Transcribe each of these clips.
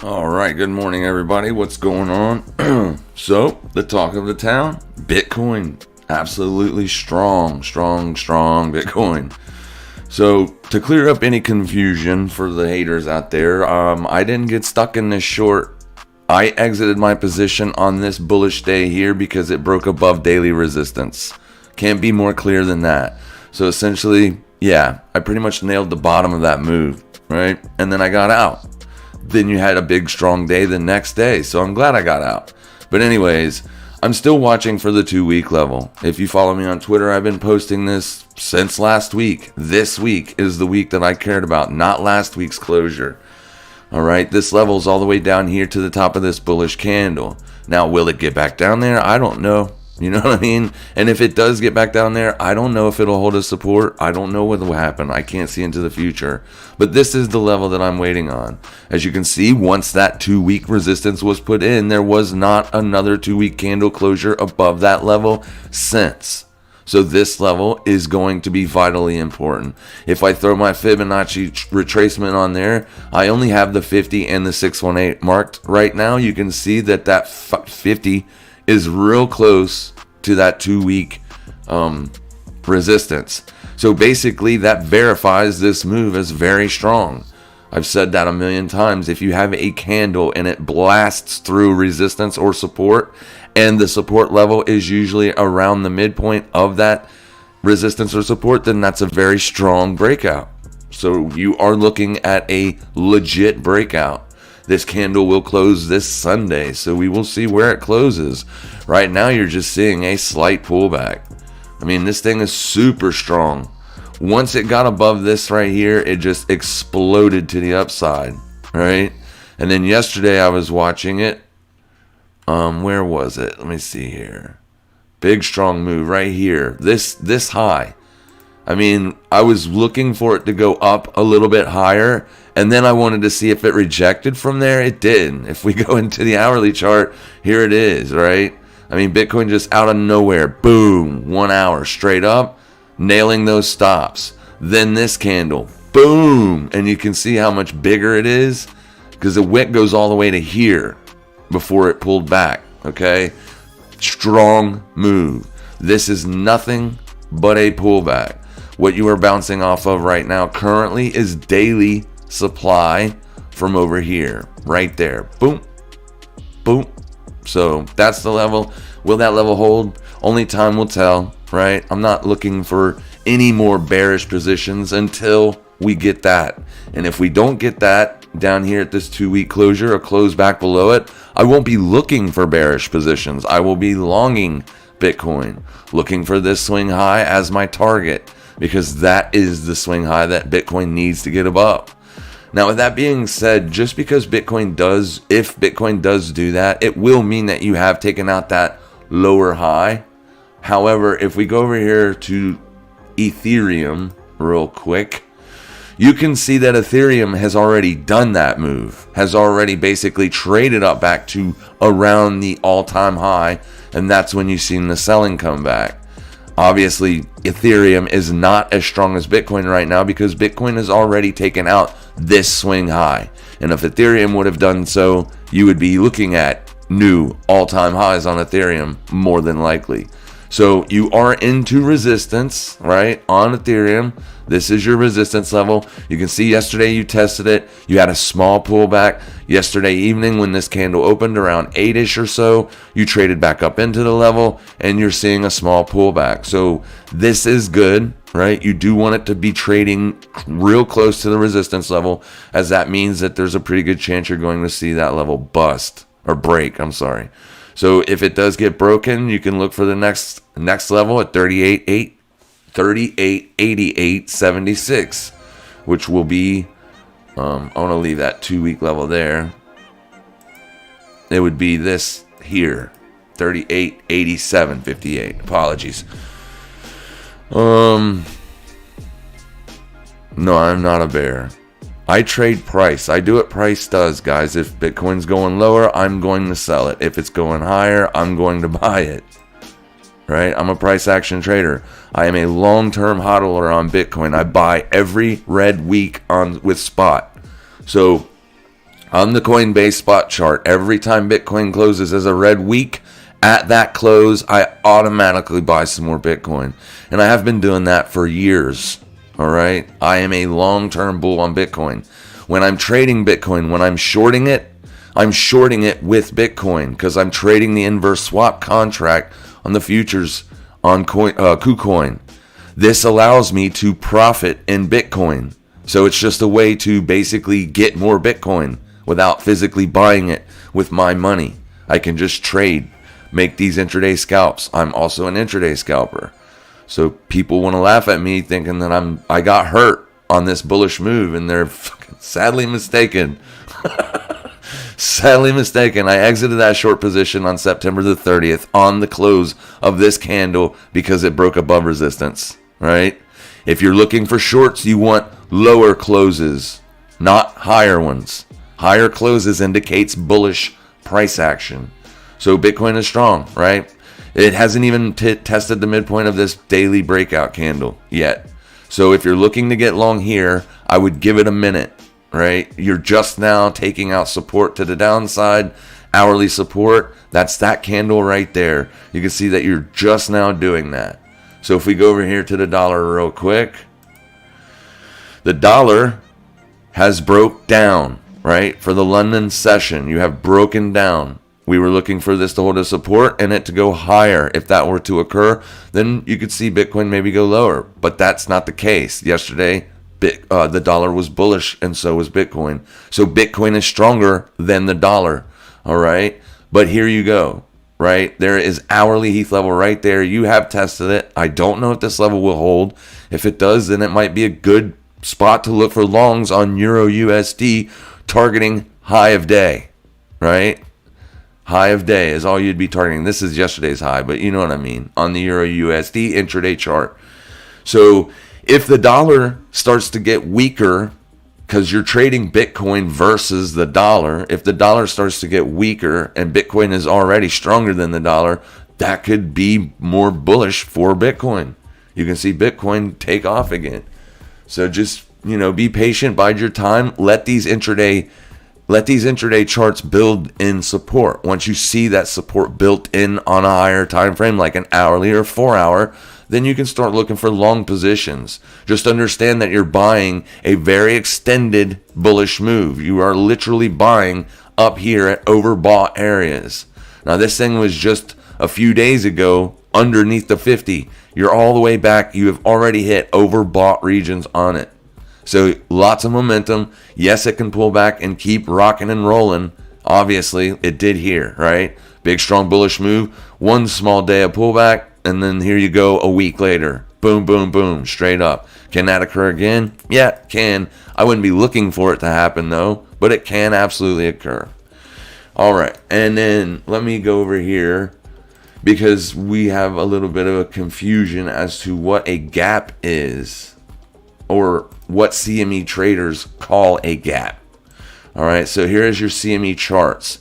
All right, good morning, everybody. What's going on? So, the talk of the town, Bitcoin. Absolutely strong Bitcoin. So, to clear up any confusion for the haters out there, I didn't get stuck in this short. I exited my position on this bullish day here because it broke above daily resistance. Can't be more clear than that. So, essentially, yeah, I pretty much nailed the bottom of that move, right? And then I got out. Then you had a big strong day the next day, so I'm glad I got out. But anyways, I'm still watching for the 2-week level. If you follow me on Twitter, I've been posting this since last week. This week is the week that I cared about, not last week's closure. All right, this level's all the way down here to the top of this bullish candle. Now, will it get back down there? I don't know. You know what I mean? And if it does get back down there, I don't know if it'll hold a support. I don't know what will happen. I can't see into the future. But this is the level that I'm waiting on. As you can see, once that 2-week resistance was put in, there was not another 2-week candle closure above that level since. So this level is going to be vitally important. If I throw my Fibonacci retracement on there, I only have the 50 and the 618 marked right now. You can see that 50 is real close to that 2-week resistance. So basically that verifies this move as very strong. I've said that a million times. If you have a candle and it blasts through resistance or support, and the support level is usually around the midpoint of that resistance or support, then that's a very strong breakout. So you are looking at a legit breakout. This candle will close this Sunday, so we will see where it closes. Right now, you're just seeing a slight pullback. I mean, this thing is super strong. Once it got above this right here, it just exploded to the upside, right? And then yesterday, I was watching it. Where was it? Let me see here. Big, strong move right here. This high. I mean, I was looking for it to go up a little bit higher, and then I wanted to see if it rejected from there. It did. If we go into the hourly chart, here it is, right? I mean, Bitcoin just out of nowhere, boom, 1 hour straight up, nailing those stops. Then this candle, boom, and you can see how much bigger it is because the wick goes all the way to here before it pulled back, okay? Strong move. This is nothing but a pullback. What you are bouncing off of right now currently is daily supply from over here, right there. Boom, boom. So that's the level. Will that level hold? Only time will tell, right? I'm not looking for any more bearish positions until we get that. And if we don't get that down here at this 2-week closure or close back below it, I won't be looking for bearish positions. I will be longing Bitcoin, looking for this swing high as my target, because that is the swing high that Bitcoin needs to get above. Now, with that being said, just because if Bitcoin does do that, it will mean that you have taken out that lower high. However, if we go over here to Ethereum real quick, you can see that Ethereum has already done that move, has already basically traded up back to around the all-time high, and that's when you've seen the selling come back. Obviously, Ethereum is not as strong as Bitcoin right now because Bitcoin has already taken out this swing high. And if Ethereum would have done so, you would be looking at new all-time highs on Ethereum more than likely. So you are into resistance, right, on Ethereum. This is your resistance level. You can see yesterday you tested it. You had a small pullback. Yesterday evening when this candle opened around 8-ish or so, you traded back up into the level and you're seeing a small pullback. So this is good, right? You do want it to be trading real close to the resistance level, as that means that there's a pretty good chance you're going to see that level bust or break, I'm sorry. So if it does get broken, you can look for the next level at 38.8876, which will be, I want to leave that 2-week level there. It would be this here, 38.8758. Apologies. No, I'm not a bear. I trade price. I do what price does, guys. If Bitcoin's going lower, I'm going to sell it. If it's going higher, I'm going to buy it. Right? I'm a price action trader. I am a long-term hodler on Bitcoin. I buy every red week with spot. So On the Coinbase spot chart, every time Bitcoin closes as a red week, at that close, I automatically buy some more Bitcoin. And I have been doing that for years. All right. I am a long-term bull on Bitcoin. When I'm trading Bitcoin, when I'm shorting it with Bitcoin because I'm trading the inverse swap contract on the futures on KuCoin. This allows me to profit in Bitcoin. So it's just a way to basically get more Bitcoin without physically buying it with my money. I can just trade, make these intraday scalps. I'm also an intraday scalper. So people want to laugh at me thinking that I got hurt on this bullish move, and they're sadly mistaken. Sadly mistaken. I exited that short position on September the 30th on the close of this candle because it broke above resistance, right? If you're looking for shorts, you want lower closes, not higher ones. Higher closes indicates bullish price action. So Bitcoin is strong, right? It hasn't even tested the midpoint of this daily breakout candle yet. So if you're looking to get long here, I would give it a minute, right? You're just now taking out support to the downside, hourly support. That's that candle right there. You can see that you're just now doing that. So if we go over here to the dollar real quick, the dollar has broke down, right? For the London session, you have broken down. We were looking for this to hold a support and it to go higher. If that were to occur, then you could see Bitcoin maybe go lower. But that's not the case. Yesterday, the dollar was bullish and so was Bitcoin. So Bitcoin is stronger than the dollar. All right. But here you go. Right. There is hourly Heath level right there. You have tested it. I don't know if this level will hold. If it does, then it might be a good spot to look for longs on Euro USD targeting high of day. Right. High of day is all you'd be targeting. This is yesterday's high, but you know what I mean, on the Euro USD intraday chart. So if the dollar starts to get weaker, because you're trading Bitcoin versus the dollar, if the dollar starts to get weaker and Bitcoin is already stronger than the dollar, that could be more bullish for Bitcoin. You can see Bitcoin take off again. So just, be patient, bide your time, let these intraday charts build in support. Once you see that support built in on a higher time frame, like an hourly or 4 hour, then you can start looking for long positions. Just understand that you're buying a very extended bullish move. You are literally buying up here at overbought areas. Now this thing was just a few days ago underneath the 50. You're all the way back. You have already hit overbought regions on it. So lots of momentum. Yes, it can pull back and keep rocking and rolling. Obviously, it did here, right? Big, strong, bullish move. One small day of pullback, and then here you go a week later. Boom, boom, boom, straight up. Can that occur again? Yeah, it can. I wouldn't be looking for it to happen, though, but it can absolutely occur. All right, and then let me go over here because we have a little bit of a confusion as to what a gap is, or what CME traders call a gap. All right, so here is your CME charts.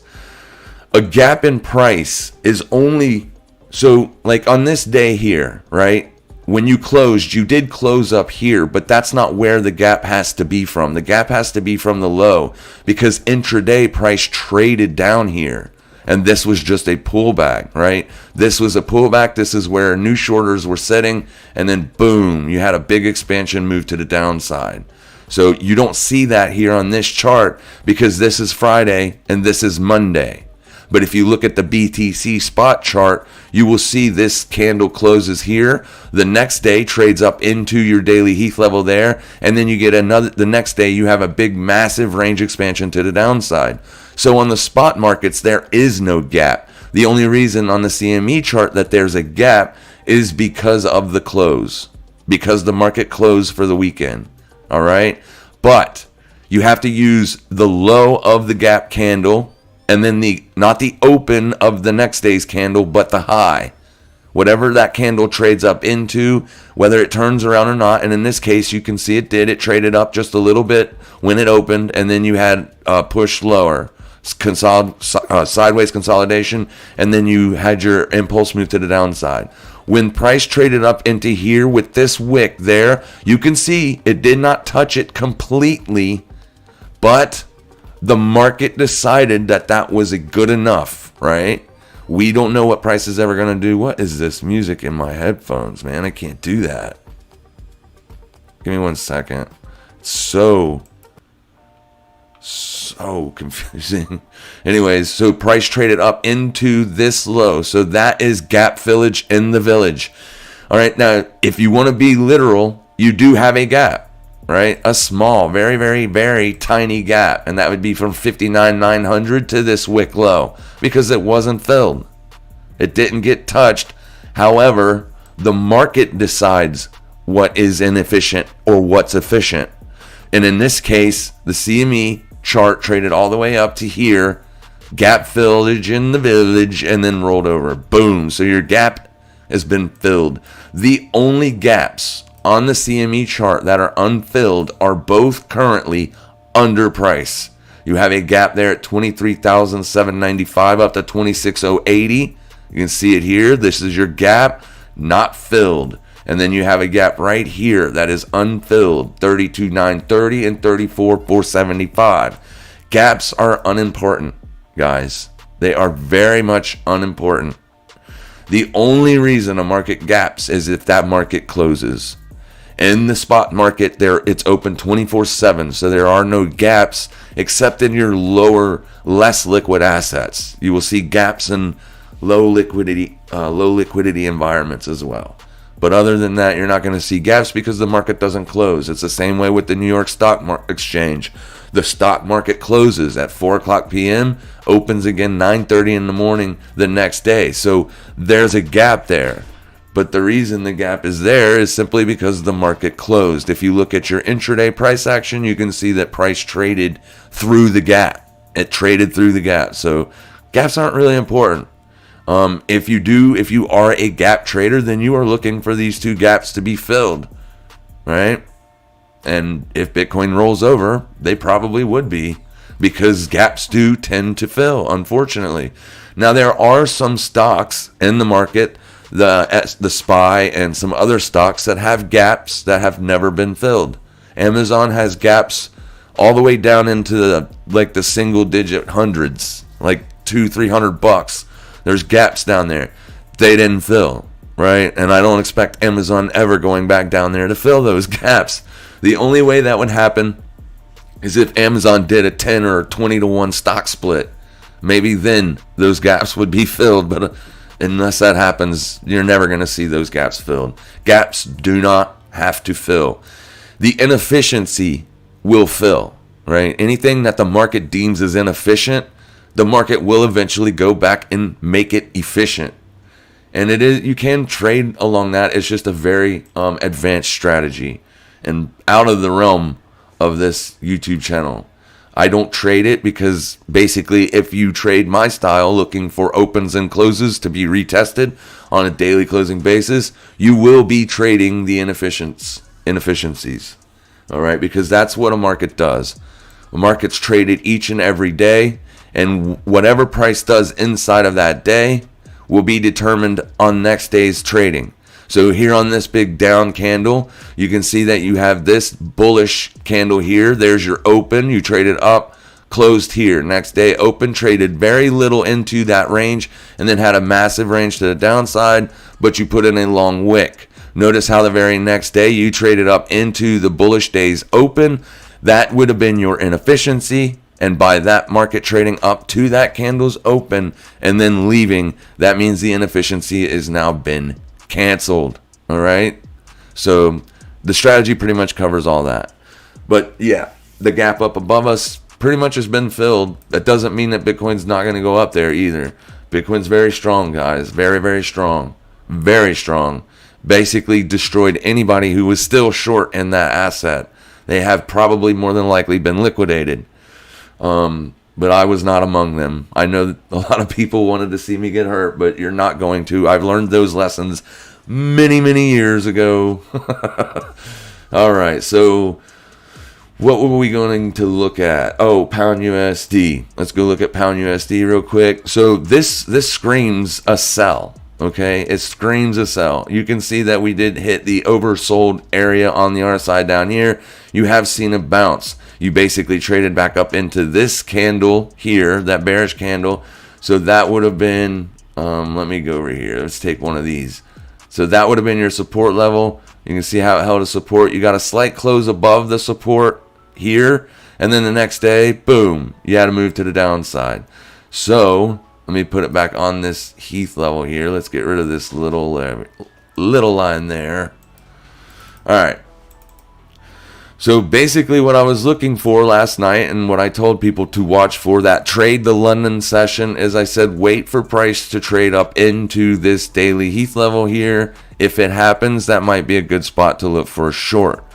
A gap in price is only, so like on this day here, right? When you closed, you did close up here, but that's not where the gap has to be from. The gap has to be from the low because intraday price traded down here. And this was just a pullback, right? This was a pullback. This is where new shorters were setting. And then boom, you had a big expansion move to the downside. So you don't see that here on this chart because this is Friday and this is Monday. But if you look at the BTC spot chart, you will see this candle closes here. The next day trades up into your daily Heath level there. And then you get the next day you have a big massive range expansion to the downside. So on the spot markets, there is no gap. The only reason on the CME chart that there's a gap is because of the close, because the market closed for the weekend. All right. But you have to use the low of the gap candle and then not the open of the next day's candle, but the high. Whatever that candle trades up into, whether it turns around or not. And in this case, you can see it did. It traded up just a little bit when it opened, and then you had push lower. Sideways consolidation, and then you had your impulse move to the downside. When price traded up into here with this wick there, you can see it did not touch it completely, but The market decided that that was a good enough, right? We don't know what price is ever going to do. What is this music in my headphones, man? I can't do that. Give me 1 second. So confusing. Anyways, so price traded up into this low. So that is gap fillage in the village. All right, now, if you want to be literal, you do have a gap, right? A small, very, very, very tiny gap. And that would be from 59,900 to this wick low because it wasn't filled. It didn't get touched. However, the market decides what is inefficient or what's efficient. And in this case, the CME chart traded all the way up to here, gap fillage in the village, and then rolled over. Boom. So your gap has been filled. The only gaps on the CME chart that are unfilled are both currently under price. You have a gap there at 23,795 up to 26,080. You can see it here. This is your gap, not filled. And then you have a gap right here that is unfilled, 32,930 and 34,475. Gaps are unimportant, guys. They are very much unimportant. The only reason a market gaps is if that market closes. In the spot market, it's open 24/7, so there are no gaps except in your lower, less liquid assets. You will see gaps in low liquidity environments as well. But other than that, you're not going to see gaps because the market doesn't close. It's the same way with the New York Stock Exchange. The stock market closes at 4 o'clock p.m., opens again 9:30 in the morning the next day. So there's a gap there. But the reason the gap is there is simply because the market closed. If you look at your intraday price action, you can see that price traded through the gap. It traded through the gap. So gaps aren't really important. If you are a gap trader, then you are looking for these two gaps to be filled, right? And if Bitcoin rolls over, they probably would be, because gaps do tend to fill, unfortunately. Now, there are some stocks in the market, the SPY and some other stocks that have gaps that have never been filled. Amazon has gaps all the way down into the single digit hundreds, like $200-300. There's gaps down there. They didn't fill, right? And I don't expect Amazon ever going back down there to fill those gaps. The only way that would happen is if Amazon did a 10 or 20 to 1 stock split. Maybe then those gaps would be filled, but unless that happens, you're never going to see those gaps filled. Gaps do not have to fill. The inefficiency will fill, right? Anything that the market deems as inefficient, the market will eventually go back and make it efficient. And you can trade along that. It's just a very advanced strategy and out of the realm of this YouTube channel. I don't trade it because basically if you trade my style looking for opens and closes to be retested on a daily closing basis, you will be trading the inefficiencies. All right, because that's what a market does. A market's traded each and every day. And whatever price does inside of that day will be determined on next day's trading. So here on this big down candle, you can see that you have this bullish candle here. There's your open. You traded up, closed here. Next day, open, traded very little into that range, and then had a massive range to the downside, but you put in a long wick. Notice how the very next day you traded up into the bullish day's open. That would have been your inefficiency. And by that market trading up to that candle's open and then leaving, that means the inefficiency has now been canceled. All right. So the strategy pretty much covers all that. But yeah, the gap up above us pretty much has been filled. That doesn't mean that Bitcoin's not going to go up there either. Bitcoin's very strong, guys. Very, very strong. Very strong. Basically destroyed anybody who was still short in that asset. They have probably more than likely been liquidated. But I was not among them. I know that a lot of people wanted to see me get hurt, but you're not going to. I've learned those lessons many, many years ago. All right, so what were we going to look at? Oh, Pound USD. Let's go look at Pound USD real quick. So this screams a sell. Okay, it screams a sell. You can see that we did hit the oversold area on the RSI down here. You have seen a bounce. You basically traded back up into this candle here, that bearish candle. So that would have been, let me go over here. Let's take one of these. So that would have been your support level. You can see how it held a support. You got a slight close above the support here. And then the next day, boom, you had to move to the downside. So let me put it back on this Heath level here. Let's get rid of this little line there. All right. So basically what I was looking for last night and what I told people to watch for that trade the London session is I said wait for price to trade up into this daily Heath level here. If it happens, that might be a good spot to look for a short.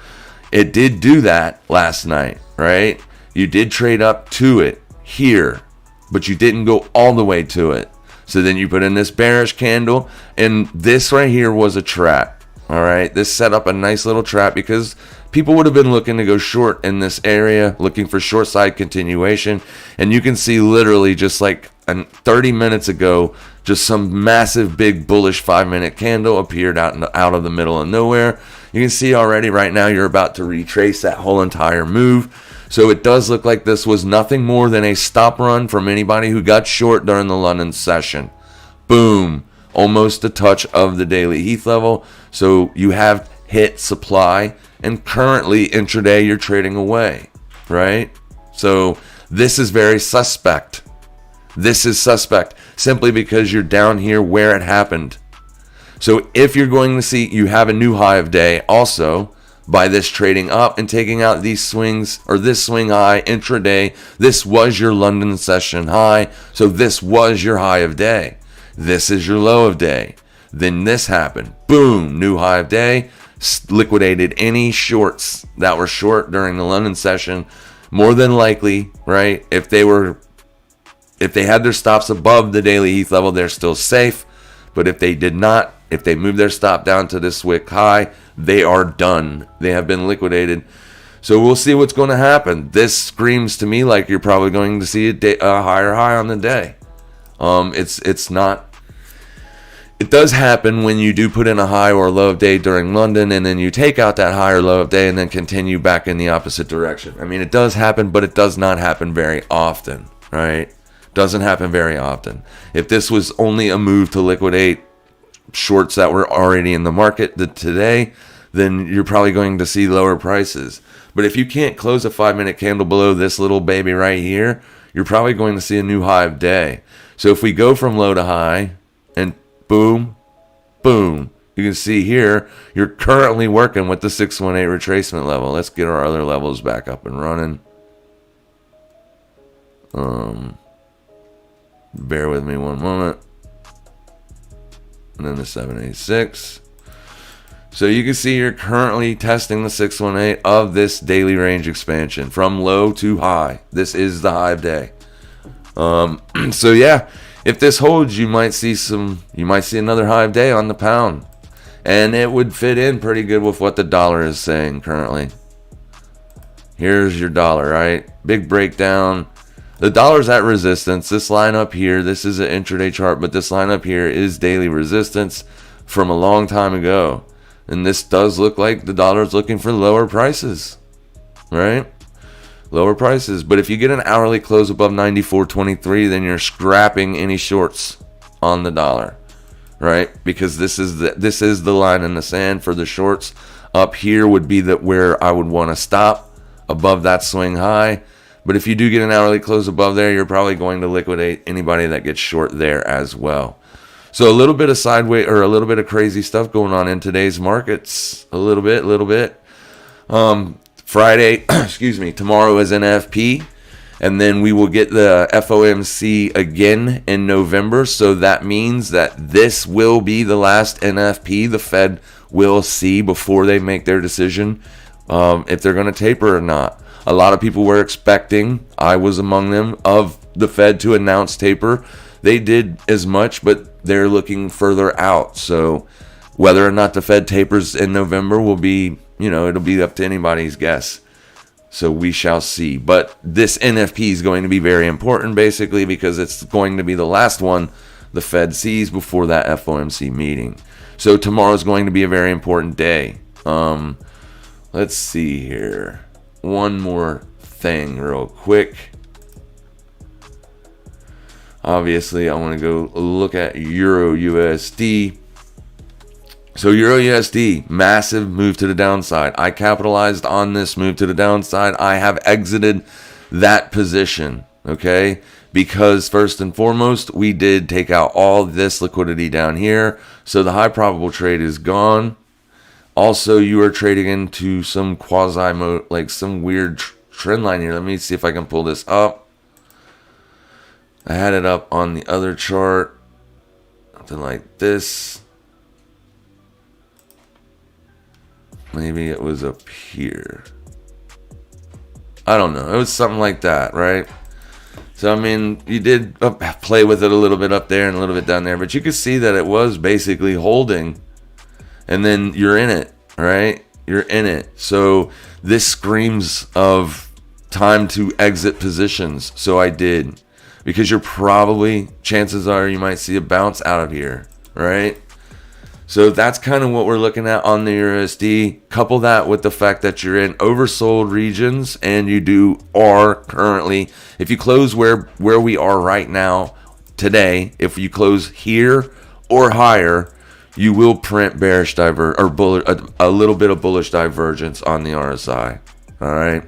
It did do that last night, right? You did trade up to it here, but you didn't go all the way to it. So then you put in this bearish candle, and this right here was a trap. All right, this set up a nice little trap because people would have been looking to go short in this area, looking for short side continuation. And you can see literally just like 30 minutes ago, just some massive big bullish 5-minute candle appeared out of the middle of nowhere. You can see already right now you're about to retrace that whole entire move. So it does look like this was nothing more than a stop run from anybody who got short during the London session. Boom. Almost a touch of the daily Heath level. So you have hit supply, and currently intraday you're trading away, right? So this is very suspect. This is suspect simply because you're down here where it happened. So if you're going to see, you have a new high of day also by this trading up and taking out these swings, or this swing high intraday. This was your London session high. So this was your high of day. This is your low of day. Then this happened. Boom, new high of day. Liquidated any shorts that were short during the London session. More than likely, right? If they had their stops above the daily Heath level, they're still safe. But if they did not, if they moved their stop down to this wick high, they are done. They have been liquidated. So we'll see what's going to happen. This screams to me like you're probably going to see a higher high on the day. It's not. It does happen when you do put in a high or a low of day during London, and then you take out that high or low of day and then continue back in the opposite direction. I mean, it does happen, but it does not happen very often, right? Doesn't happen very often. If this was only a move to liquidate shorts that were already in the market today, then you're probably going to see lower prices. But if you can't close a 5-minute candle below this little baby right here, you're probably going to see a new high of day. So if we go from low to high and boom, boom, you can see here, you're currently working with the 618 retracement level. Let's get our other levels back up and running. Bear with me one moment. And then the 786. So you can see you're currently testing the 618 of this daily range expansion from low to high. This is the high of day. So yeah, if this holds, you might see another high of day on the pound, and it would fit in pretty good with what the dollar is saying currently. Here's your dollar, right? Big breakdown. The dollar's at resistance. This line up here, this is an intraday chart, but this line up here is daily resistance from a long time ago. And this does look like the dollar's looking for lower prices, right? Lower prices. But if you get an hourly close above 94.23, then you're scrapping any shorts on the dollar, right? Because this is the line in the sand for the shorts. Up here would be where I would want to stop above that swing high. But if you do get an hourly close above there, you're probably going to liquidate anybody that gets short there as well. So a little bit of sideways or a little bit of crazy stuff going on in today's markets. A little bit. Friday, tomorrow is NFP, and then we will get the FOMC again in November. So that means that this will be the last NFP the Fed will see before they make their decision if they're going to taper or not. A lot of people were expecting, I was among them, of the Fed to announce taper. They did as much, but they're looking further out. So whether or not the Fed tapers in November will be, it'll be up to anybody's guess. So we shall see. But this NFP is going to be very important, basically, because it's going to be the last one the Fed sees before that FOMC meeting. So tomorrow is going to be a very important day. Let's see here. One more thing real quick. Obviously, I want to go look at Euro USD. So Euro USD, massive move to the downside. I capitalized on this move to the downside. I have exited that position, okay? Because first and foremost, we did take out all this liquidity down here. So the high probable trade is gone. Also, you are trading into some like some weird trend line here. Let me see if I can pull this up. I had it up on the other chart. Something like this. Maybe it was up here. I don't know. It was something like that, right? So, I mean, you did play with it a little bit up there and a little bit down there. But you could see that it was basically holding. And then you're in it, right? You're in it. So, this screams of time to exit positions. So, I did. Because you're probably, chances are, you might see a bounce out of here, right? So that's kind of what we're looking at on the USD. Couple that with the fact that you're in oversold regions, and you are currently, if you close where we are right now today, if you close here or higher, you will print bearish a little bit of bullish divergence on the RSI. All right.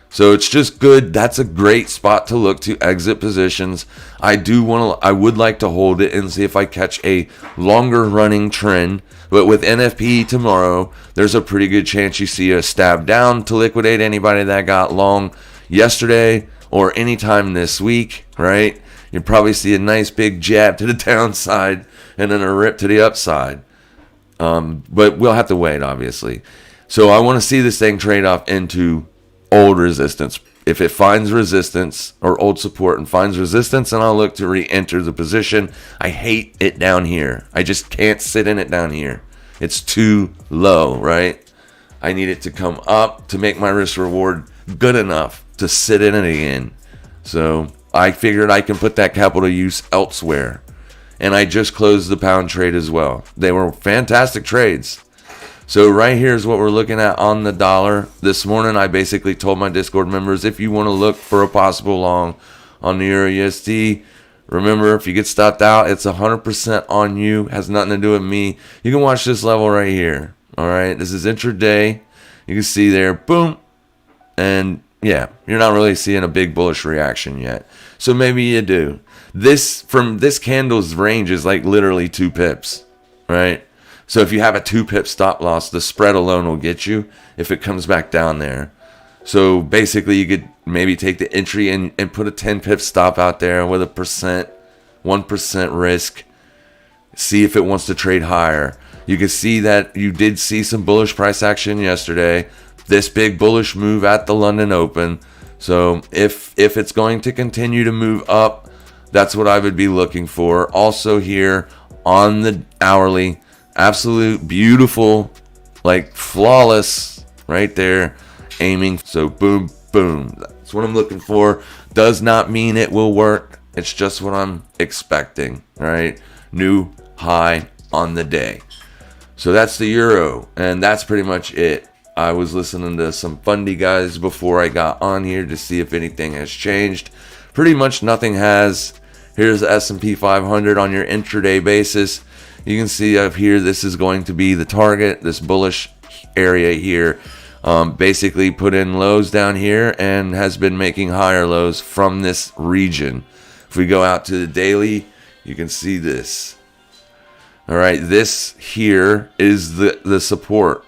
So it's just good. That's a great spot to look to exit positions. I would like to hold it and see if I catch a longer running trend. But with NFP tomorrow, there's a pretty good chance you see a stab down to liquidate anybody that got long yesterday or anytime this week, right? You'll probably see a nice big jab to the downside and then a rip to the upside. But we'll have to wait, obviously. So I want to see this thing trade off into old resistance. If it finds resistance or old support and finds resistance, then I'll look to re-enter the position. I hate it down here. I just can't sit in it down here. It's too low, right? I need it to come up to make my risk reward good enough to sit in it again. So I figured I can put that capital use elsewhere. And I just closed the pound trade as well. They were fantastic trades. So right here is what we're looking at on the dollar. This morning, I basically told my Discord members, if you want to look for a possible long on the Euro USD, remember, if you get stopped out, it's 100% on you. Has nothing to do with me. You can watch this level right here. All right, this is intraday. You can see there, boom. And yeah, you're not really seeing a big bullish reaction yet. So maybe you do. From this candle's range is like literally 2 pips, right? So if you have a 2 pip stop loss, the spread alone will get you if it comes back down there. So basically you could maybe take the entry and put a 10 pip stop out there with 1% risk. See if it wants to trade higher. You can see that you did see some bullish price action yesterday. This big bullish move at the London Open. So if it's going to continue to move up, that's what I would be looking for. Also here on the hourly, absolute beautiful, like flawless right there, aiming. So boom, boom. That's what I'm looking for. Does not mean it will work. It's just what I'm expecting, right? New high on the day. So that's the euro, and that's pretty much it. I was listening to some fundy guys before I got on here to see if anything has changed. Pretty much nothing has. Here's the S&P 500 on your intraday basis. You can see up here, this is going to be the target, this bullish area here. Basically put in lows down here and has been making higher lows from this region. If we go out to the daily, you can see this. All right, this here is the support.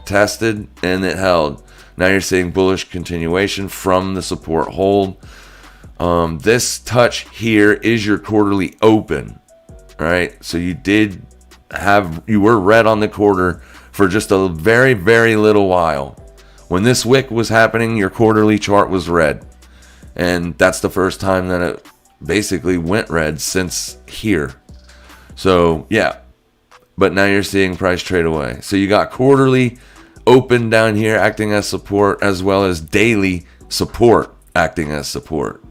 Tested and it held. Now you're seeing bullish continuation from the support hold. This touch here is your quarterly open. Right, so you were red on the quarter for just a very, very little while. When this wick was happening, your quarterly chart was red, and that's the first time that it basically went red since here. So yeah, but now you're seeing price trade away. So you got quarterly open down here acting as support, as well as daily support acting as support.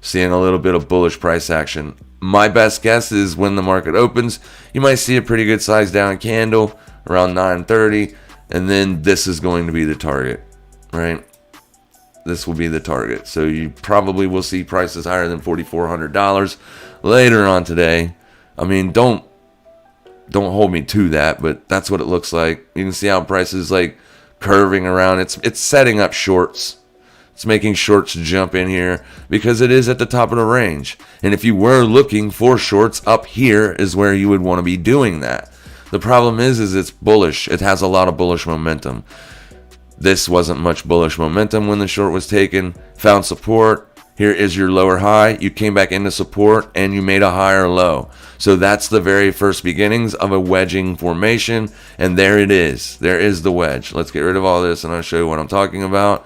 Seeing a little bit of bullish price action my best guess is when the market opens, you might see a pretty good size down candle around 9:30, and then this is going to be the target, right? This will be the target. So you probably will see prices higher than $4,400 later on today. I mean, don't hold me to that, but that's what it looks like. You can see how prices like curving around. It's setting up shorts. It's making shorts jump in here because it is at the top of the range. And if you were looking for shorts, up here is where you would want to be doing that. The problem is it's bullish. It has a lot of bullish momentum. This wasn't much bullish momentum when the short was taken. Found support. Here is your lower high. You came back into support and you made a higher low. So that's the very first beginnings of a wedging formation. And there it is. There is the wedge. Let's get rid of all this and I'll show you what I'm talking about.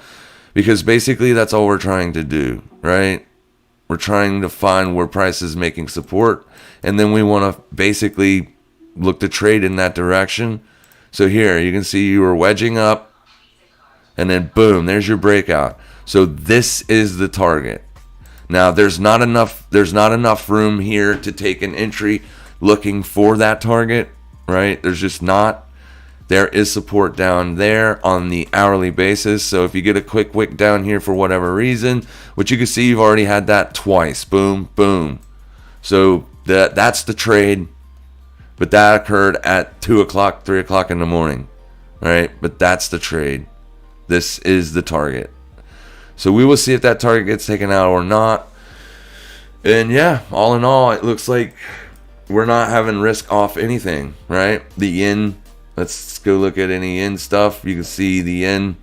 Because basically that's all we're trying to do, right? We're trying to find where price is making support. And then we want to basically look to trade in that direction. So here you can see you were wedging up. And then boom, there's your breakout. So this is the target. Now there's not enough room here to take an entry looking for that target, right? There's just not. There is support down there on the hourly basis. So if you get a quick wick down here for whatever reason, which you can see you've already had that twice. Boom, boom. So that's the trade. But that occurred at 2 o'clock, 3 o'clock in the morning. Right? But that's the trade. This is the target. So we will see if that target gets taken out or not. And yeah, all in all, it looks like we're not having risk off anything, right? The yen, let's go look at any yen stuff. You can see the yen.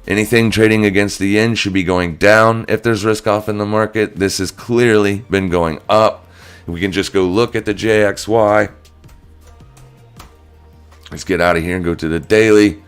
Anything trading against the yen should be going down if there's risk off in the market. This has clearly been going up. We can just go look at the JXY. Let's get out of here and go to the daily.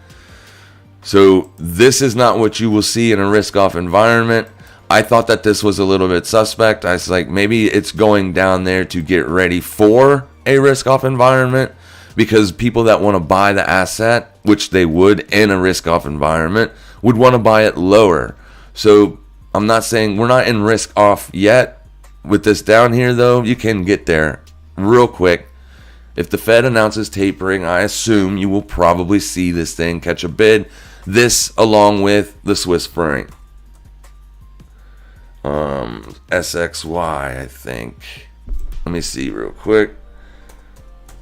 So this is not what you will see in a risk-off environment. I thought that this was a little bit suspect. I was like, maybe it's going down there to get ready for a risk-off environment because people that want to buy the asset, which they would in a risk-off environment, would want to buy it lower. So I'm not saying we're not in risk-off yet. With this down here, though, you can get there real quick. If the Fed announces tapering, I assume you will probably see this thing catch a bid. This along with the Swiss franc. SXY, I think. Let me see real quick.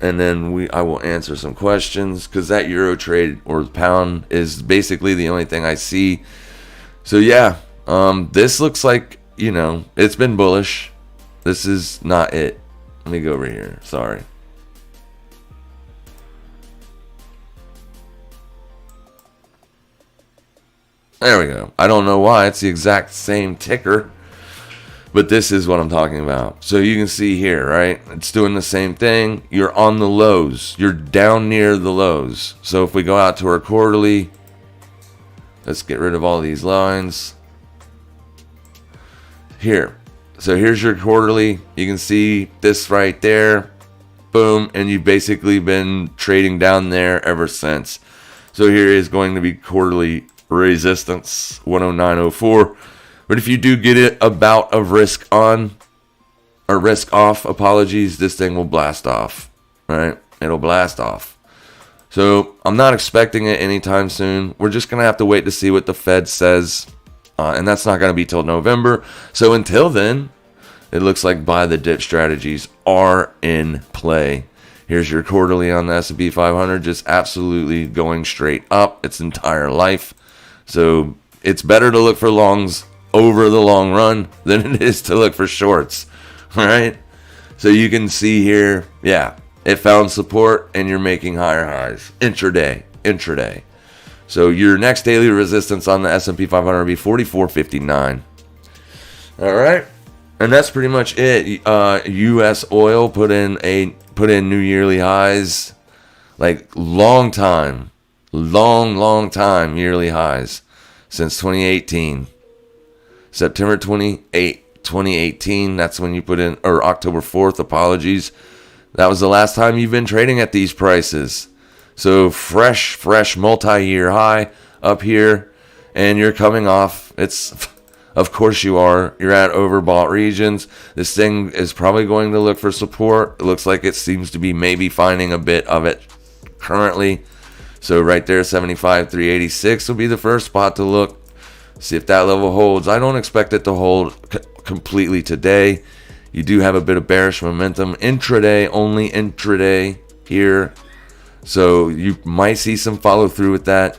And then I will answer some questions because that euro trade or pound is basically the only thing I see. So yeah, this looks like, it's been bullish. This is not it. Let me go over here. Sorry. There we go. I don't know why. It's the exact same ticker. But this is what I'm talking about. So you can see here, right? It's doing the same thing. You're on the lows. You're down near the lows. So if we go out to our quarterly, let's get rid of all these lines. Here. So here's your quarterly. You can see this right there. Boom. And you've basically been trading down there ever since. So here is going to be quarterly resistance 109.04. But if you do get it a bout of risk on or risk off, apologies, this thing will blast off, right? It'll blast off. So I'm not expecting it anytime soon. We're just going to have to wait to see what the Fed says. And that's not going to be till November. So until then, it looks like buy the dip strategies are in play. Here's your quarterly on the S&P 500, just absolutely going straight up its entire life. So it's better to look for longs over the long run than it is to look for shorts, right? So you can see here, yeah, it found support and you're making higher highs. Intraday. So your next daily resistance on the S&P 500 will be 44.59. All right. And that's pretty much it. U.S. oil put in new yearly highs, like long time yearly highs since 2018. September 28, 2018. That's when you put in, or October 4th. Apologies. That was the last time you've been trading at these prices. So fresh multi-year high up here, and you're coming off. It's Of course you are. You're at overbought regions. This thing is probably going to look for support. It looks like it seems to be maybe finding a bit of it currently. So right there, 75,386 will be the first spot to look. See if that level holds. I don't expect it to hold completely today. You do have a bit of bearish momentum. Intraday, only intraday here. So you might see some follow through with that.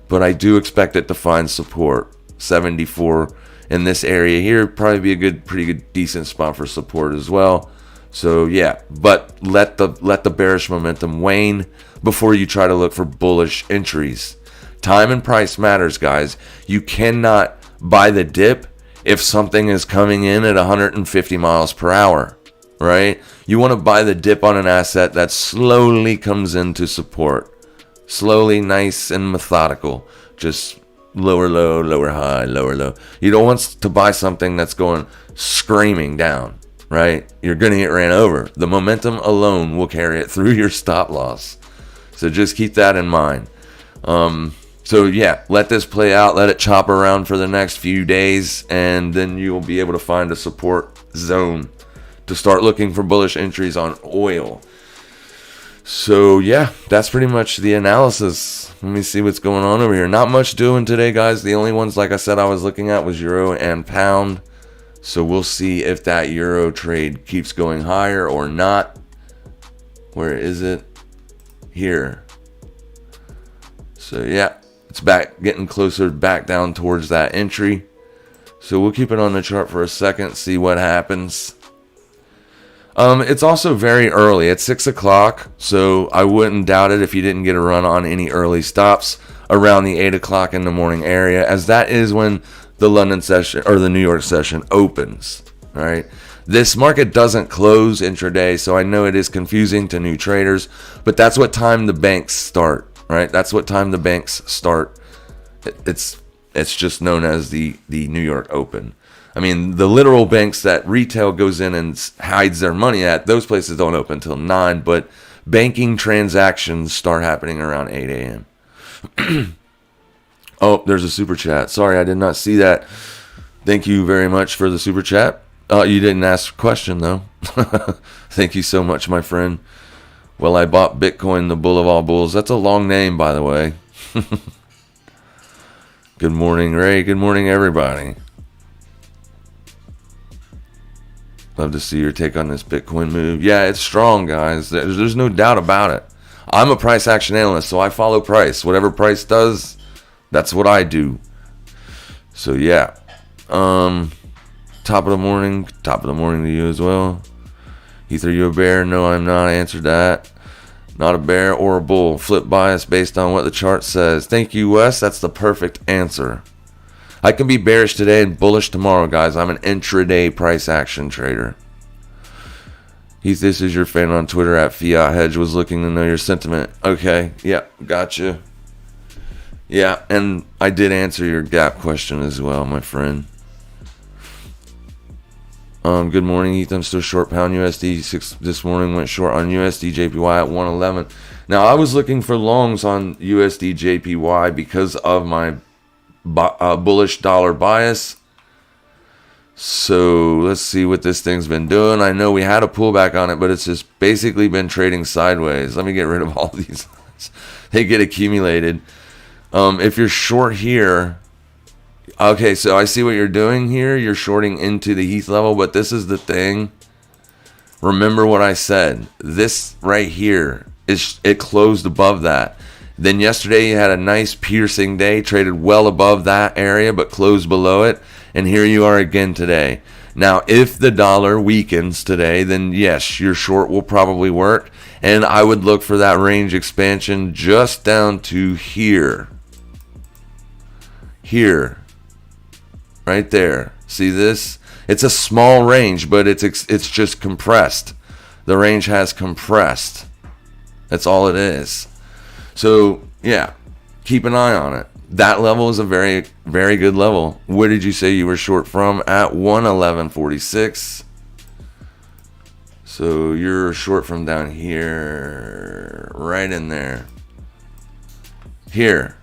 But I do expect it to find support. 74 in this area here. Probably be a good, pretty good, decent spot for support as well. So yeah, but let the bearish momentum wane before you try to look for bullish entries. Time and price matters, guys. You cannot buy the dip if something is coming in at 150 miles per hour, right? You want to buy the dip on an asset that slowly comes into support. Slowly, nice and methodical. Just lower low, lower high, lower low. You don't want to buy something that's going screaming down, right? You're going to get ran over. The momentum alone will carry it through your stop loss. So just keep that in mind. So yeah, let this play out. Let it chop around for the next few days, and then you'll be able to find a support zone to start looking for bullish entries on oil. So yeah, that's pretty much the analysis. Let me see what's going on over here. Not much doing today, guys. The only ones, like I said, I was looking at was euro and pound. So we'll see if that euro trade keeps going higher or not. Where is it? Here. So yeah, it's back, getting closer back down towards that entry. So we'll keep it on the chart for a second, see what happens. It's also very early. It's 6 o'clock, so I wouldn't doubt it if you didn't get a run on any early stops around the 8 o'clock in the morning area, as that is when the London session or the New York session opens, right? This market doesn't close intraday, so I know it is confusing to new traders, but that's what time the banks start, right? That's what time the banks start. It's just known as the New York Open. I mean, the literal banks that retail goes in and hides their money at, those places don't open until 9, but banking transactions start happening around 8 a.m. Oh, there's a super chat. Sorry, I did not see that. Thank you very much for the super chat. You didn't ask a question, though. Thank you so much, my friend. Well, I bought Bitcoin, the bull of all bulls. That's a long name, by the way. Good morning, Ray. Good morning, everybody. Love to see your take on this Bitcoin move. Yeah, it's strong, guys. There's no doubt about it. I'm a price action analyst, so I follow price. Whatever price does, that's what I do. So yeah. Top of the morning to you as well. Heath, are you a bear? No, I'm not. I answered that. Not a bear or a bull. Flip bias based on what the chart says. Thank you, Wes. That's the perfect answer. I can be bearish today and bullish tomorrow, guys. I'm an intraday price action trader. Heath, this is your fan on Twitter at Fiat Hedge, was looking to know your sentiment. Okay, yeah, gotcha. Yeah, and I did answer your gap question as well, my friend. Good morning, Heath. I'm still short pound USD. This morning went short on USD JPY at 111. Now, I was looking for longs on USD JPY because of my bullish dollar bias. So let's see what this thing's been doing. I know we had a pullback on it, but it's just basically been trading sideways. Let me get rid of all these. They get accumulated. If you're short here, okay, so I see what you're doing here. You're shorting into the Heath level, but this is the thing. Remember what I said. This right here, it closed above that. Then yesterday you had a nice piercing day, traded well above that area, but closed below it. And here you are again today. Now, if the dollar weakens today, then yes, your short will probably work. And I would look for that range expansion just down to here. Here. Right there. See this? It's a small range, but it's just compressed. The range has compressed. That's all it is. So, yeah, keep an eye on it. That level is a very, very good level. Where did you say you were short from? At 111.46. So you're short from down here, right in there. Here.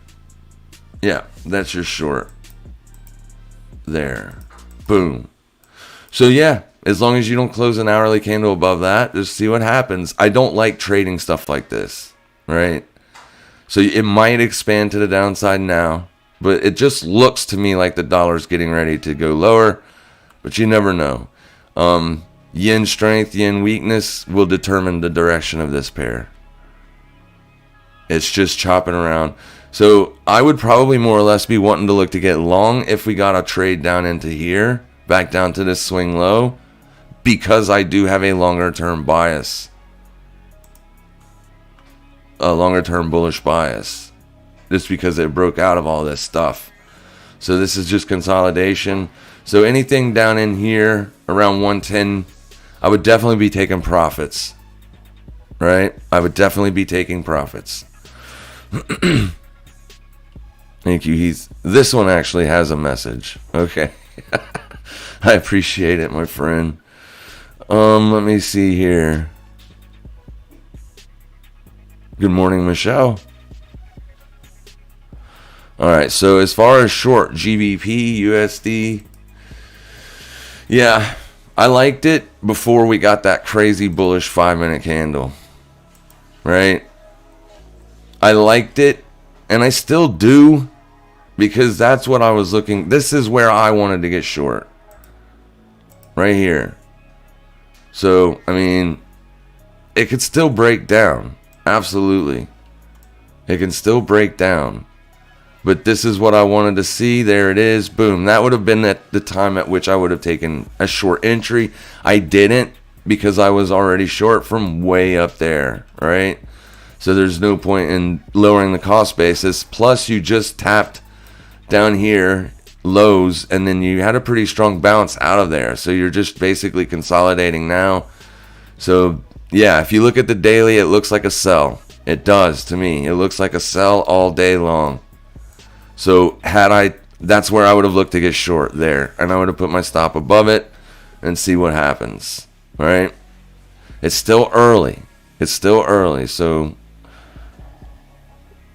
Yeah, that's your short. there. Boom. So yeah, as long as you don't close an hourly candle above that, just see what happens. I don't like trading stuff like this, right? So it might expand to the downside now, but it just looks to me like the dollar's getting ready to go lower, but you never know. Yen strength, yen weakness will determine the direction of this pair. It's just chopping around. So I would probably more or less be wanting to look to get long if we got a trade down into here, back down to this swing low, because I do have a longer term bias. A longer term bullish bias. Just because it broke out of all this stuff. So this is just consolidation. So anything down in here around 110, I would definitely be taking profits. Right? I would definitely be taking profits. Thank you. This one actually has a message. Okay. I appreciate it, my friend. Let me see here. Good morning, Michelle. Alright, so as far as short, GBP, USD, yeah, I liked it before we got that crazy bullish 5-minute candle. Right? I liked it, and I still do, because that's what I was looking. This is where I wanted to get short. Right here. So, I mean, it could still break down. Absolutely. It can still break down. But this is what I wanted to see. There it is. Boom. That would have been at the time at which I would have taken a short entry. I didn't, because I was already short from way up there. Right? So there's no point in lowering the cost basis. Plus, you just tapped down here, lows, and then you had a pretty strong bounce out of there. So you're just basically consolidating now. So, yeah, if you look at the daily, it looks like a sell. It does to me. It looks like a sell all day long. So that's where I would have looked to get short there. And I would have put my stop above it and see what happens. All right? It's still early. It's still early. So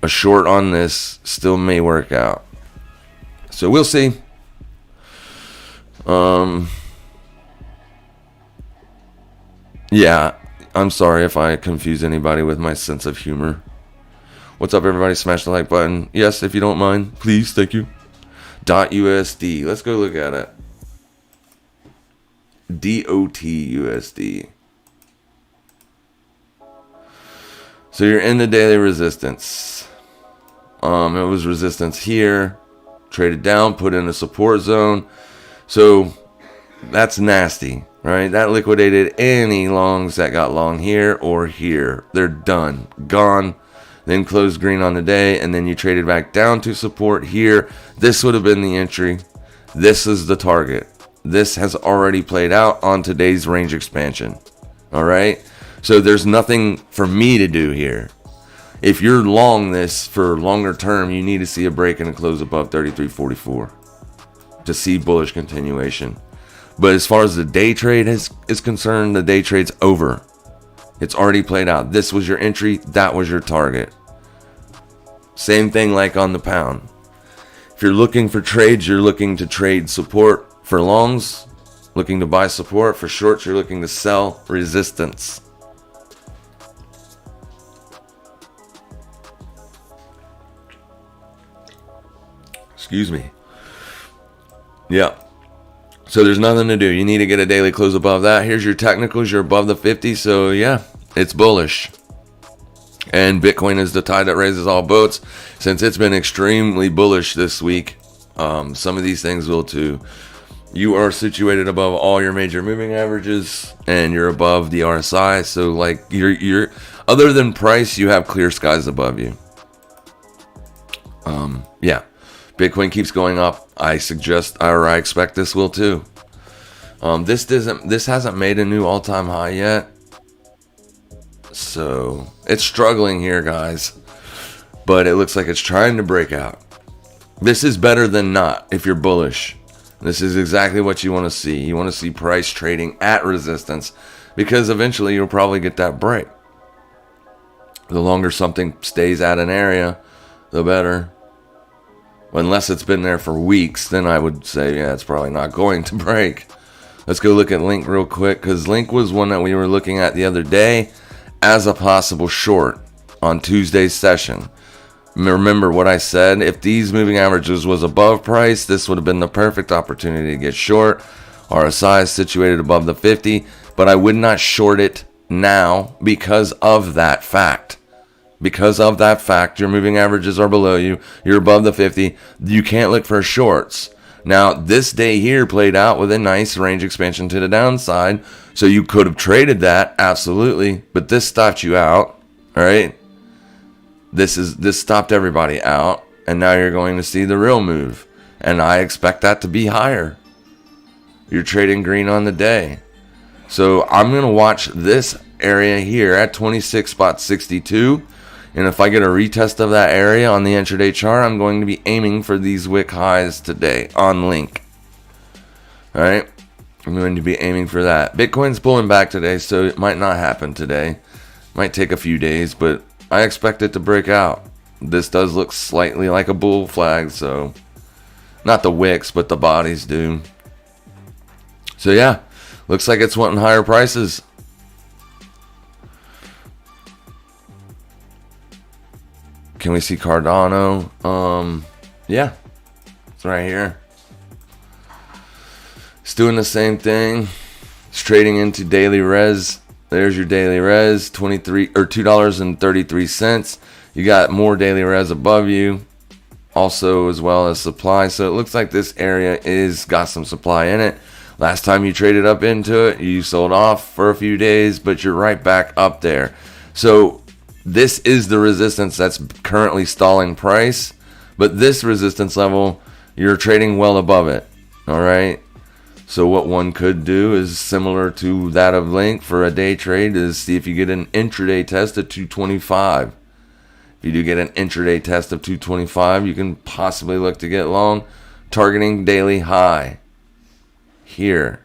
a short on this still may work out. So we'll see. Yeah, I'm sorry if I confuse anybody with my sense of humor. What's up, everybody? Smash the like button. Yes, if you don't mind. Please, thank you. .USD. Let's go look at it. DOTUSD. So you're in the daily resistance. It was resistance here. Traded down, put in a support zone. So that's nasty, right? That liquidated any longs that got long here or here. They're done. Gone. Then closed green on the day, and then you traded back down to support here. This would have been the entry. This is the target. This has already played out on today's range expansion. All right? So there's nothing for me to do here. If you're long this for longer term, you need to see a break and a close above 33.44 to see bullish continuation. But as far as the day trade is concerned, the day trade's over. It's already played out. This was your entry. That was your target. Same thing like on the pound. If you're looking for trades, you're looking to trade support for longs, looking to buy support. For shorts, you're looking to sell resistance. Excuse me. Yeah. So there's nothing to do. You need to get a daily close above that. Here's your technicals. You're above the 50. So yeah, it's bullish. And Bitcoin is the tide that raises all boats. Since it's been extremely bullish this week, some of these things will too. You are situated above all your major moving averages, and you're above the RSI. So like you're other than price, you have clear skies above you. Yeah. Bitcoin keeps going up. I expect this will too. This hasn't made a new all-time high yet. So it's struggling here, guys. But it looks like it's trying to break out. This is better than not if you're bullish. This is exactly what you want to see. You want to see price trading at resistance, because eventually you'll probably get that break. The longer something stays at an area, the better. Unless it's been there for weeks, then I would say, yeah, it's probably not going to break. Let's go look at Link real quick, because Link was one that we were looking at the other day as a possible short on Tuesday's session. Remember what I said? If these moving averages was above price, this would have been the perfect opportunity to get short. RSI is situated above the 50, but I would not short it now because of that fact. Because of that fact, your moving averages are below you. You're above the 50. You can't look for shorts. Now, this day here played out with a nice range expansion to the downside. So you could have traded that, absolutely. But this stopped you out, all right? This stopped everybody out. And now you're going to see the real move. And I expect that to be higher. You're trading green on the day. So I'm going to watch this area here at 26.62. And if I get a retest of that area on the intraday chart, I'm going to be aiming for these wick highs today on Link. Alright? I'm going to be aiming for that. Bitcoin's pulling back today, so it might not happen today. Might take a few days, but I expect it to break out. This does look slightly like a bull flag, so not the wicks, but the bodies do. So yeah, looks like it's wanting higher prices. Can we see Cardano? Yeah, it's right here. It's doing the same thing. It's trading into daily res. There's your daily res, $2.33. You got more daily res above you, also as well as supply. So it looks like this area is got some supply in it. Last time you traded up into it, you sold off for a few days, but you're right back up there. So this is the resistance that's currently stalling price, but this resistance level, you're trading well above it. All right. So what one could do is similar to that of Link for a day trade is see if you get an intraday test at 225. If you do get an intraday test of 225, you can possibly look to get long, targeting daily high here.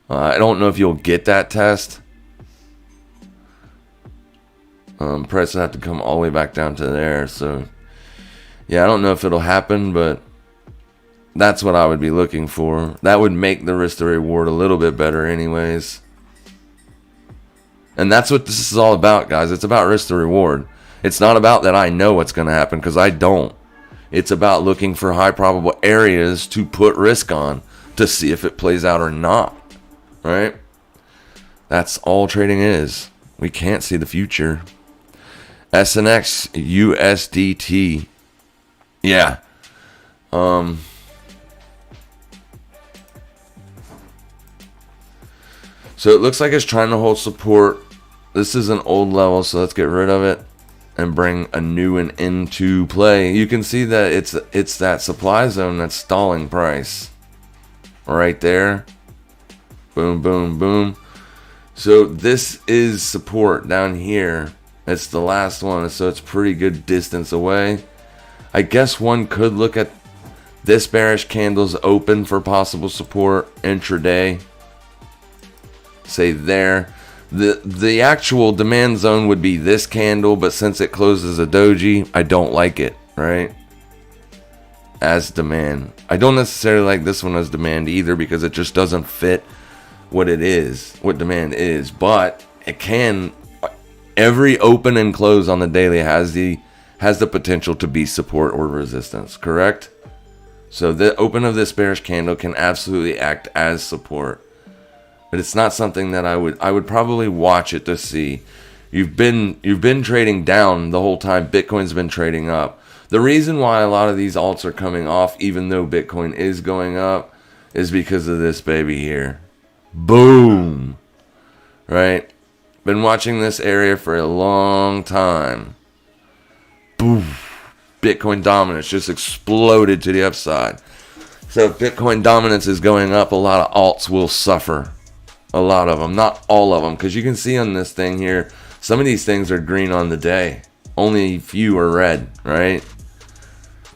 I don't know if you'll get that test. Price will have to come all the way back down to there. So, yeah, I don't know if it'll happen, but that's what I would be looking for. That would make the risk to reward a little bit better anyways. And that's what this is all about, guys. It's about risk to reward. It's not about that I know what's going to happen, because I don't. It's about looking for high probable areas to put risk on to see if it plays out or not. Right? That's all trading is. We can't see the future. SNX USDT. Yeah. So it looks like it's trying to hold support. This is an old level, so let's get rid of it and bring a new one into play. You can see that it's that supply zone that's stalling price. Right there. Boom, boom, boom. So this is support down here. It's the last one, so it's pretty good distance away. I guess one could look at this bearish candle's open for possible support intraday. Say there. The actual demand zone would be this candle, but since it closes a doji, I don't like it, right? As demand. I don't necessarily like this one as demand either, because it just doesn't fit what it is, what demand is, but it can. Every open and close on the daily has the potential to be support or resistance, correct? So the open of this bearish candle can absolutely act as support, but it's not something that I would probably watch it to see. You've been trading down the whole time. Bitcoin's been trading up. The reason why a lot of these alts are coming off, even though Bitcoin is going up, is because of this baby here. Boom. Right? Been watching this area for a long time. Boom. Bitcoin dominance just exploded to the upside. So if Bitcoin dominance is going up, a lot of alts will suffer. A lot of them. Not all of them. Because you can see on this thing here, some of these things are green on the day. Only a few are red, right?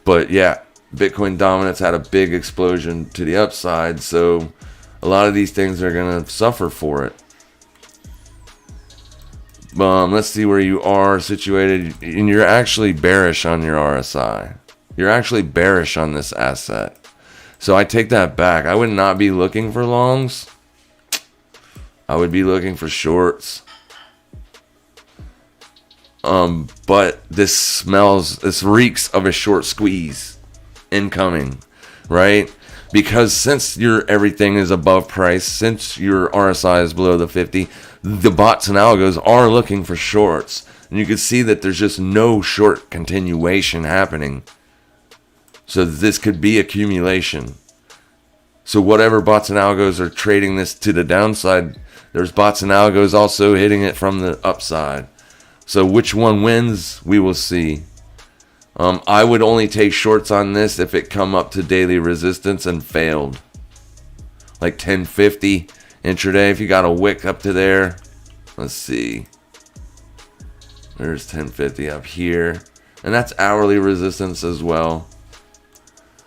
But yeah, Bitcoin dominance had a big explosion to the upside. So a lot of these things are going to suffer for it. Let's see where you are situated. And you're actually bearish on your RSI. You're actually bearish on this asset. So I take that back. I would not be looking for longs. I would be looking for shorts. But this reeks of a short squeeze incoming, right? Because since everything is above price, since your RSI is below the 50, the bots and algos are looking for shorts. And you can see that there's just no short continuation happening. So this could be accumulation. So whatever bots and algos are trading this to the downside, there's bots and algos also hitting it from the upside. So which one wins, we will see. I would only take shorts on this if it come up to daily resistance and failed. Like 1050 intraday, if you got a wick up to there. Let's see. There's 1050 up here. And that's hourly resistance as well.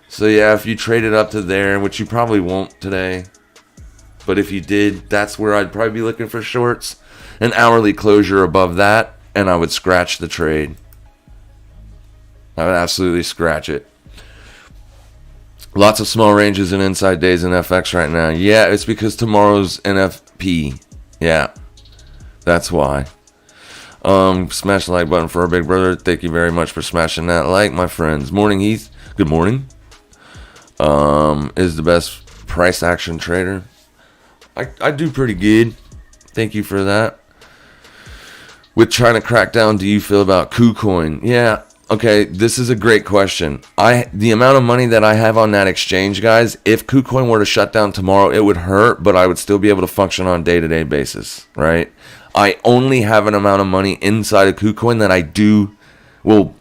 So yeah, if you trade it up to there, which you probably won't today. But if you did, that's where I'd probably be looking for shorts. An hourly closure above that, and I would scratch the trade. I would absolutely scratch it. Lots of small ranges and inside days in FX right now. Yeah, it's because tomorrow's NFP. Yeah, that's why. Smash the like button for our big brother. Thank you very much for smashing that like, my friends. Morning, Heath. Good morning. Is the best price action trader. I do pretty good. Thank you for that. With trying to crack down, do you feel about KuCoin? Yeah. Okay, this is a great question. The amount of money that I have on that exchange, guys, if KuCoin were to shut down tomorrow, it would hurt, but I would still be able to function on a day-to-day basis, right? I only have an amount of money inside of KuCoin that I do, well,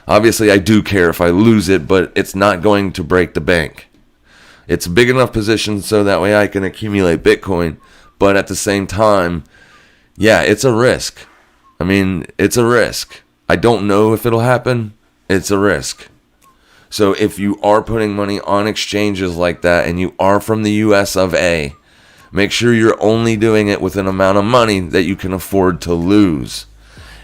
obviously I do care if I lose it, but it's not going to break the bank. It's a big enough position so that way I can accumulate Bitcoin, but at the same time, yeah, it's a risk. I mean, it's a risk. I don't know if it'll happen. It's a risk. So if you are putting money on exchanges like that and you are from the US of A, make sure you're only doing it with an amount of money that you can afford to lose.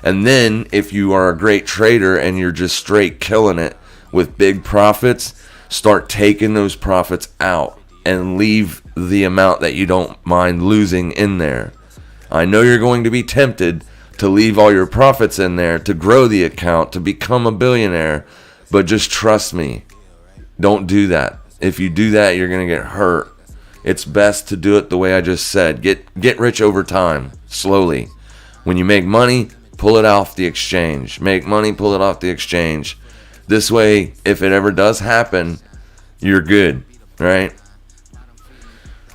And then if you are a great trader and you're just straight killing it with big profits, start taking those profits out and leave the amount that you don't mind losing in there. I know you're going to be tempted to leave all your profits in there, to grow the account, to become a billionaire. But just trust me, don't do that. If you do that, you're going to get hurt. It's best to do it the way I just said. Get rich over time, slowly. When you make money, pull it off the exchange. Make money, pull it off the exchange. This way, if it ever does happen, you're good, right?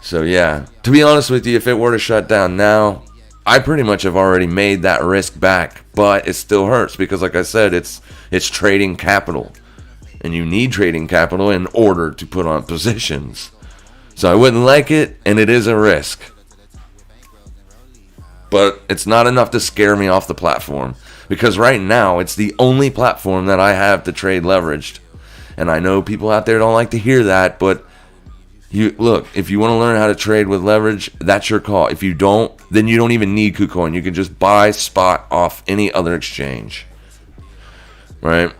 So yeah, to be honest with you, if it were to shut down now, I pretty much have already made that risk back, but it still hurts because, like I said, it's trading capital, and you need trading capital in order to put on positions. So I wouldn't like it, and it is a risk, but it's not enough to scare me off the platform because right now it's the only platform that I have to trade leveraged, and I know people out there don't like to hear that, but look, if you want to learn how to trade with leverage, that's your call. If you don't, then you don't even need KuCoin. You can just buy spot off any other exchange, right?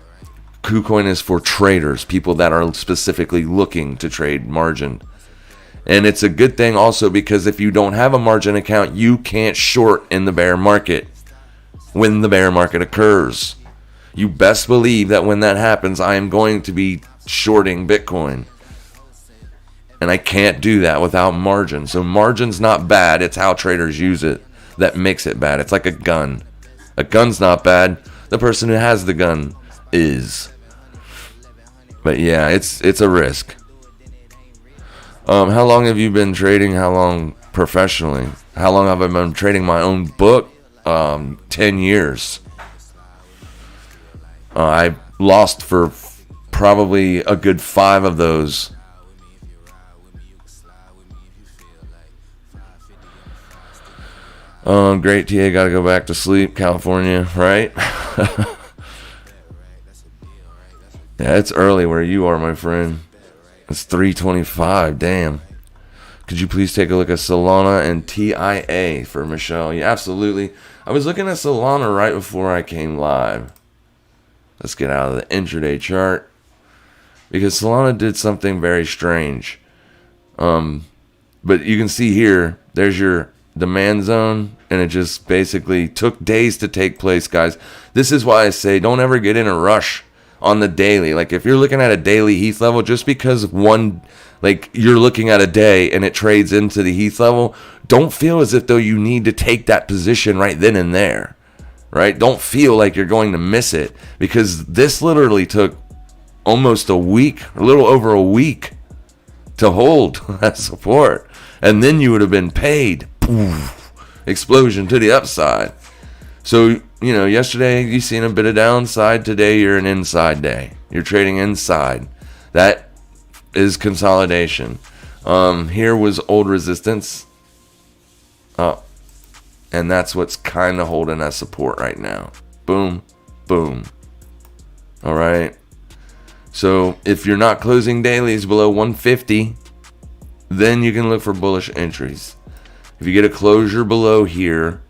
KuCoin is for traders, people that are specifically looking to trade margin. And it's a good thing also because if you don't have a margin account, you can't short in the bear market when the bear market occurs. You best believe that when that happens, I am going to be shorting Bitcoin. And I can't do that without margin. So margin's not bad. It's how traders use it that makes it bad. It's like a gun. A gun's not bad. The person who has the gun is. But yeah, it's a risk. How long have you been trading? How long professionally? How long have I been trading my own book? 10 years. I lost for probably a good 5 of those. Great TA, gotta go back to sleep, California, right? Yeah, it's early where you are, my friend. It's 3:25, damn. Could you please take a look at Solana and TIA for Michelle? Yeah, absolutely. I was looking at Solana right before I came live. Let's get out of the intraday chart. because Solana did something very strange. But you can see here, there's your demand zone, and it just basically took days to take place, guys. This is why I say don't ever get in a rush on the daily. Like, if you're looking at a daily Heath level, just because you're looking at a day and it trades into the Heath level, don't feel as if though you need to take that position right then and there, right? Don't feel like you're going to miss it, because this literally took almost a week, a little over a week, to hold that support, and then you would have been paid. Poof, explosion to the upside. So, yesterday you seen a bit of downside. Today you're an inside day. You're trading inside. That is consolidation. Here was old resistance. And that's what's kind of holding that support right now. Boom, boom. All right. So if you're not closing dailies below 150, then you can look for bullish entries. If you get a closure below here,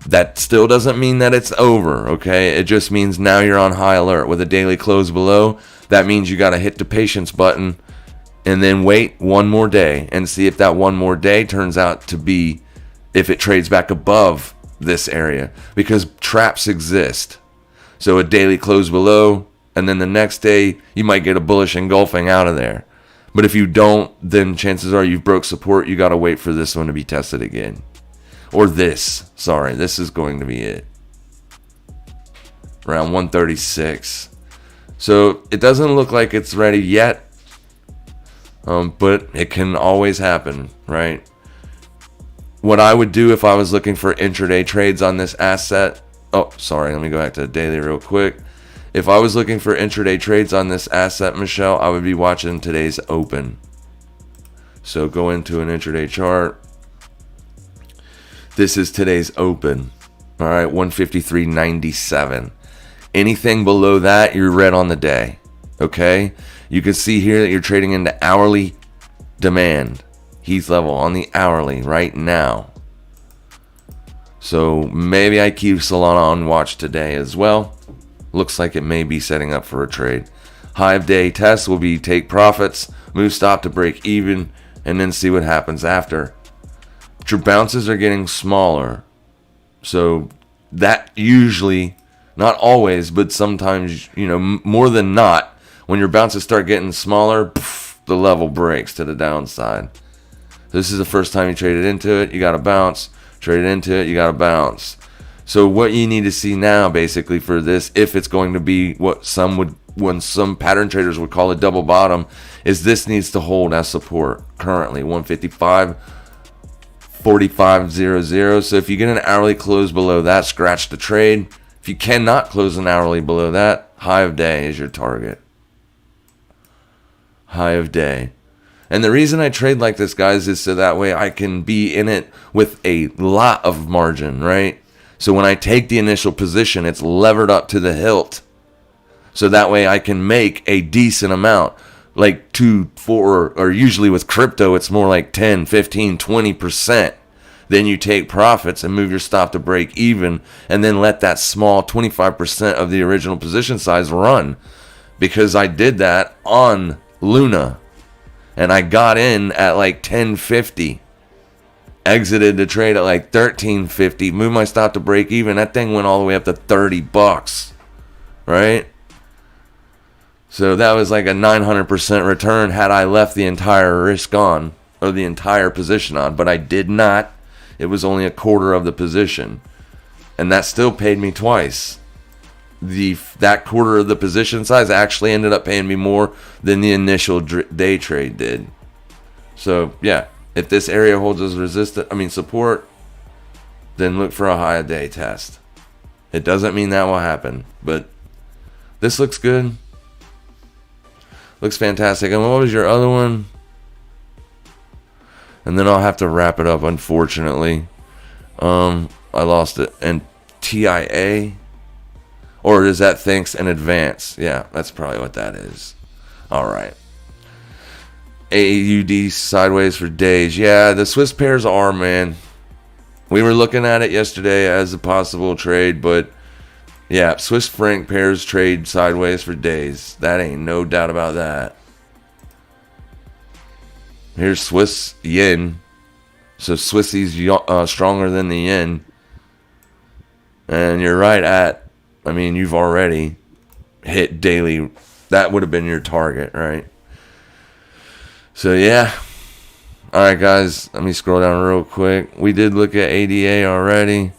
that still doesn't mean that it's over, okay? It just means now you're on high alert. With a daily close below, that means you got to hit the patience button and then wait one more day and see if that one more day turns out to be, if it trades back above this area, because traps exist. So a daily close below, and then the next day you might get a bullish engulfing out of there. But if you don't, then chances are you've broke support. You got to wait for this one to be tested again. Or this. Sorry, this is going to be it. Around 136. So it doesn't look like it's ready yet. But it can always happen, right? What I would do if I was looking for intraday trades on this asset. Oh, sorry. Let me go back to the daily real quick. If I was looking for intraday trades on this asset, Michelle, I would be watching today's open. So go into an intraday chart. This is today's open. All right, 153.97. Anything below that, you're red on the day. Okay? You can see here that you're trading into hourly demand. Heath level on the hourly right now. So maybe I keep Solana on watch today as well. Looks like it may be setting up for a trade. High of day test will be take profits, move stop to break even, and then see what happens after. But your bounces are getting smaller. So that usually, not always, but sometimes, more than not, when your bounces start getting smaller, the level breaks to the downside. This is the first time you traded into it, you got to bounce. Traded into it, you got to bounce. So what you need to see now, basically, for this, if it's going to be what some pattern traders would call a double bottom, is this needs to hold as support currently 155.4500. So if you get an hourly close below that, scratch the trade. If you cannot close an hourly below that, high of day is your target. High of day. And the reason I trade like this, guys, is so that way I can be in it with a lot of margin, right? So when I take the initial position, it's levered up to the hilt. So that way I can make a decent amount. Like 2, 4, or usually with crypto, it's more like 10, 15, 20%. Then you take profits and move your stop to break even, and then let that small 25% of the original position size run. Because I did that on Luna. And I got in at like 10.50. Exited the trade at like 13.50. Moved my stop to break even. That thing went all the way up to $30. Right? So that was like a 900% return had I left the entire risk on. Or the entire position on. But I did not. It was only a quarter of the position. And that still paid me twice. That quarter of the position size actually ended up paying me more than the initial day trade did. So yeah, if this area holds as support, then look for a high day test. It doesn't mean that will happen, but this looks good. Looks fantastic. And what was your other one? And then I'll have to wrap it up, unfortunately. I lost it. And TIA. Or is that thanks in advance? Yeah, that's probably what that is. All right. AUD sideways for days. Yeah, the Swiss pairs are, man. We were looking at it yesterday as a possible trade, but Yeah, Swiss franc pairs trade sideways for days. That ain't no doubt about that. Here's Swiss yen. So Swissie's stronger than the yen. And you're right at, I mean, you've already hit daily. That would have been your target, right? So, yeah. All right, guys, let me scroll down real quick. We did look at ADA already.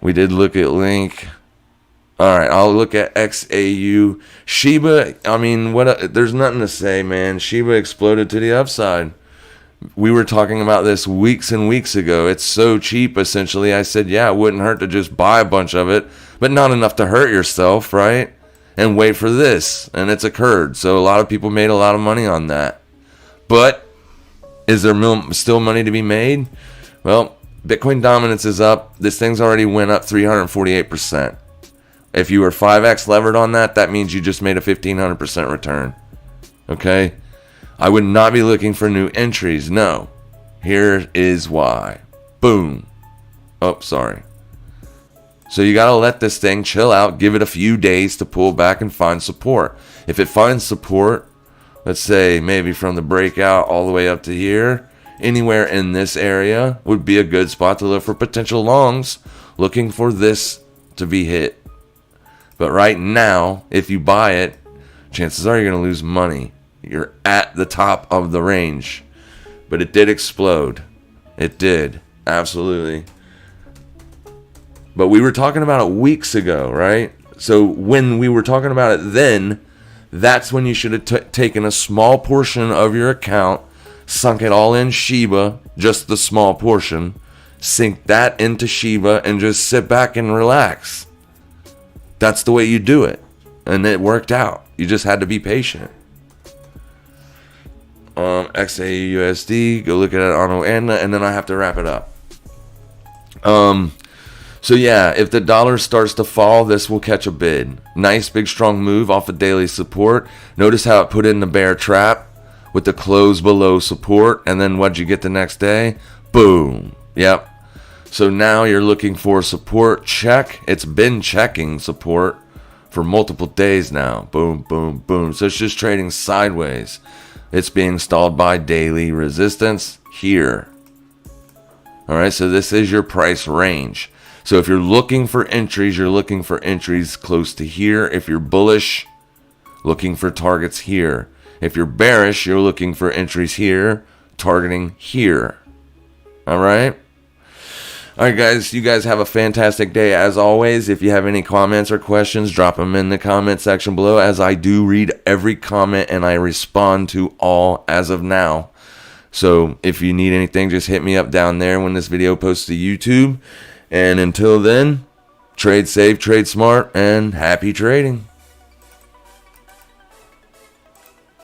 We did look at Link. All right, I'll look at XAU. Shiba, I mean, there's nothing to say, man. Shiba exploded to the upside. We were talking about this weeks and weeks ago. It's so cheap, essentially. I said, yeah, it wouldn't hurt to just buy a bunch of it, but not enough to hurt yourself, right? And wait for this. And it's occurred. So a lot of people made a lot of money on that. But is there still money to be made? Well, Bitcoin dominance is up. This thing's already went up 348%. If you were 5x levered on that, that means you just made a 1,500% return. Okay? I would not be looking for new entries. No. Here is why. Boom. Oh, sorry. So you got to let this thing chill out. Give it a few days to pull back and find support. If it finds support, let's say maybe from the breakout all the way up to here, anywhere in this area would be a good spot to look for potential longs, looking for this to be hit. But right now, if you buy it, chances are you're going to lose money. You're at the top of the range. But it did explode. It did. Absolutely. But we were talking about it weeks ago, right? So when we were talking about it then, that's when you should have taken a small portion of your account, sunk it all in Shiba, just the small portion, sink that into Shiba, and just sit back and relax. That's the way you do it. And it worked out. You just had to be patient. XAUSD, go look at it on OANDA, and then I have to wrap it up. So yeah, if the dollar starts to fall, this will catch a bid. Nice big strong move off of daily support. Notice how it put in the bear trap with the close below support, and then what'd you get the next day? Boom. Yep. So now you're looking for support check. It's been checking support for multiple days now. Boom, boom, boom. So it's just trading sideways. It's being stalled by daily resistance here. All right, so this is your price range. So if you're looking for entries, you're looking for entries close to here. If you're bullish, looking for targets here. If you're bearish, you're looking for entries here, targeting here. All right? All right, guys, you guys have a fantastic day. As always, if you have any comments or questions, drop them in the comment section below, as I do read every comment and I respond to all as of now. So if you need anything, just hit me up down there when this video posts to YouTube. And until then, trade safe, trade smart, and happy trading.